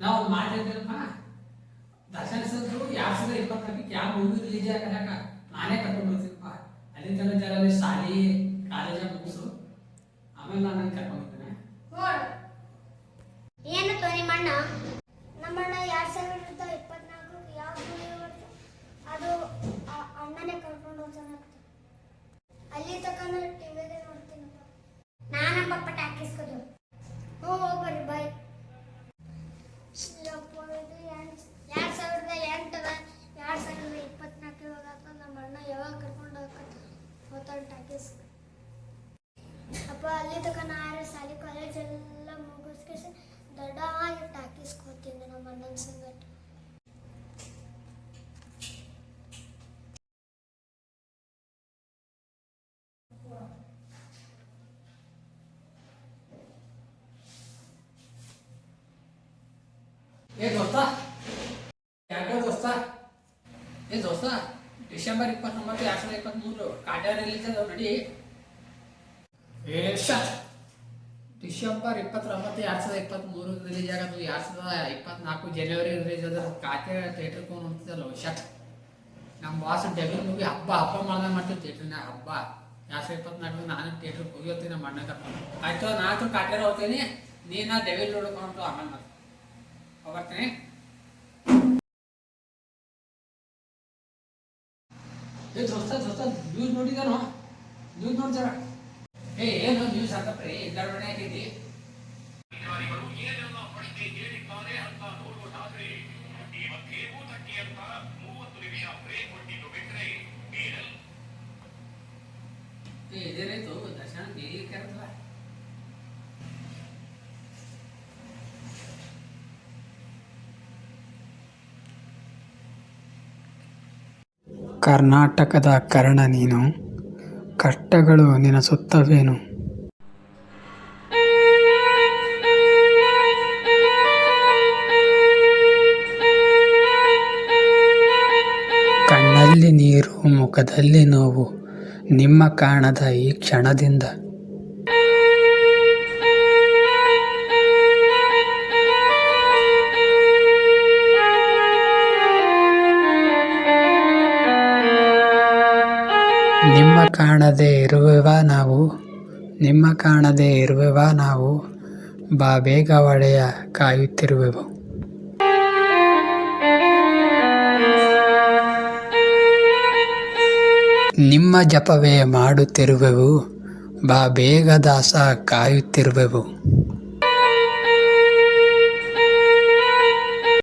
ನಾವು ಮಾಡಿದ್ರಪ್ಪ ದರ್ಶನ ಸದ್ದು 2024 ಯಾವ ಮೂವಿ ರಿಲೀಸ್ ಆಗಕ ನಾನೇ ಕರ್ಕೊಂಡು ಹೋಗ್ತೀನಪ್ಪ. ಅಲ್ಲಿ ತನಕ ಜರ ಶಾಲಿ ಕಾಲೇಜ ಮುಗಿಸು, ಆಮೇಲೆ ನಾನು ಕರ್ಕೊಂಡು ಹೋಗ್ತೇನೆ. ಏನು ನಿಮ್ಮಣ್ಣ? ನಮ್ಮಣ್ಣ 2024 ಯಾವ ಮೂವಿ ಬರ್ತದೆ ಅದು ಅಣ್ಣನೇ ಕರ್ಕೊಂಡು ಹೋಗ್ತಾನೆ. ಅಲ್ಲಿ ತನಕ ಟಿವಿಗೆ ನೋಡ್ತೀನಪ್ಪ. ನಾನಪ್ಪ ಪಟ್ಟ ಹಾಕಿಸ್ಕೋದು. ಹೋಗ್ಬರ್ರಿ ಬಾಯ್. 2024 ನಮ್ಮ ಅಣ್ಣ ಯಾವಾಗ ಕರ್ಕೊಂಡು ಹೋಗ್ತಾನೆ ಟಾಕೀಸ್. ಅಪ್ಪ ಅಲ್ಲಿ ತನಕ ನಾನು ಶಾಲೆ ಕಾಲೇಜ್ ಎಲ್ಲ ಮುಗಿಸ್ಕೇಸಿ ದೊಡ್ಡ ಟಾಕೀಸ್ಕೋತೀನಿ ನಮ್ಮ ಅಣ್ಣನ ಸಂಗಟ. ದೋಸ್ತ ಡಿಸೆಂಬರ್ 29, 2023 ಕಾಟ್ಯಾರ ರಿಲೀಸ್ ಅದಾವ ನಡಿ. ಡಿಸೆಂಬರ್ 29, 2023 ರಿಲೀಸ್ ಆಗೋದು. 2024 ಜನವರಿ ರಿಲೀಸ್ ಅದ. ಕಾಟ್ಯ ಥಿಯೇಟರ್ಗೆ ಹೋಗ್ತಿದ್ದಲ್ಲ ಶಟ್. ನಮ್ಮ ಬಾಸ್ ಡೆಬಿಲ್ ಮೂವಿ ಹಬ್ಬ ಮಾಡ್ದಂಗೆ ಮಾಡ್ತೀವಿ ಥಿಯೇಟ್ರಿನ ಹಬ್ಬ. 2024 ನಾನು ಥಿಯೇಟ್ರಿಗೆ ಹೋಗಿ ಹೋಗ್ತೀನಿ ನಮ್ಮ ಅಣ್ಣ ಕರ್ಕೊಂಡು. ಆಯ್ತು ನಾನು ಕಾಟ್ಯಾರ ಹೋಗ್ತೀನಿ, ನೀನು ಡೆವಿಲ್ ನೋಡ್ಕೊಂಡು ಆಮೇಲೆ ಮತ್ತೆ ಹೋಗ್ತೀನಿ. ದೋಸ್ತ ನ್ಯೂಸ್ ನೋಡಿದಾನೋ? ನ್ಯೂಸ್ ನೋಡ್ತಾರ? ಏನು ನ್ಯೂಸ್ ಹಾಕಪ್ರಿ ಗರ್ಭಣೆ ಆಗೈತಿ. ಇದೇನಾಯ್ತು ದರ್ಶನ ಬೇಗ ಕರೆದಲ್ಲ. ಕರ್ನಾಟಕದ ಕರ್ಣ ನೀನು, ಕಷ್ಟಗಳು ನಿನ್ನ ಸುತ್ತವೇನು. ಕಣ್ಣಲ್ಲಿ ನೀರು, ಮುಖದಲ್ಲಿ ನೋವು, ನಿಮ್ಮ ಕಾಣದ ಈ ಕ್ಷಣದಿಂದ. ನಿಮ್ಮ ಕಾಣದೇ ಇರುವೆವ ನಾವು, ಬಾ ಬೇಗ ಒಡೆಯ ಕಾಯುತ್ತಿರುವೆವು. ನಿಮ್ಮ ಜಪವೇ ಮಾಡುತ್ತಿರುವೆವು, ಬಾ ಬೇಗ ದಾಸ ಕಾಯುತ್ತಿರುವೆವು.